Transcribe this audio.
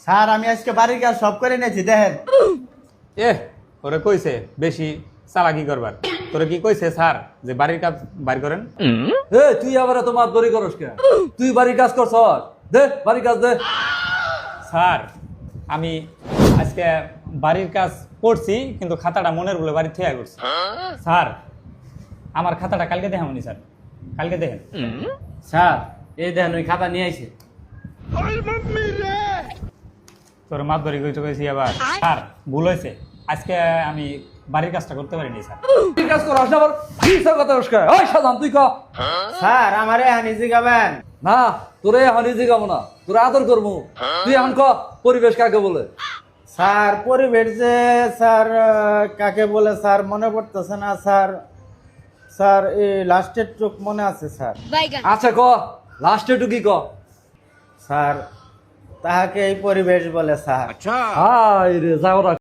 Sir আমি আজকে বাড়ির কাজ সব করে নিয়েছি দেখেন। এ ওরে কইছে বেশি চালাকি করবার, তোরে কি কইছে স্যার যে বাড়ির কাজ বাইর করেন? তুই আবার এত মাত বরি করস কেন? তুই বাড়ির কাজ করছ, দে বাড়ির কাজ দে। স্যার আমি আজকে বাড়ির কাজ করছি কিন্তু খাতাটা মনের বলে বাড়ি থেকে করছি। স্যার আমার খাতাটা কালকে দেখামনি স্যার, কালকে দেখেন। স্যার এই দেখেন ওই খাতা নিয়ে আইছে। তোর মাতবরি কইছি আবার। স্যার ভুল হয়েছে, আজকে আমি বাড়ির কাজটা করতে পারিনি স্যার। বাড়ির কাজ করস না, আবার কি সব কথা কস কেন? ওই সাজান তুই ক। স্যার আমারে হানি জিগাবেন। না তোরে এখন ইজি গাবো না, তোরে আদর করবো। তুই এখন ক পরিবেশ কাকে বলে? স্যার পরিবেশ যে স্যার কাকে বলে স্যার মনে পড়তেছে না স্যার। স্যার এই লাস্টের টুক মনে আছে স্যার। আচ্ছা ক লাস্টে টু কি ক? স্যার তাহাকে এই পরিবেশ বলে স্যার। হাই রে যাও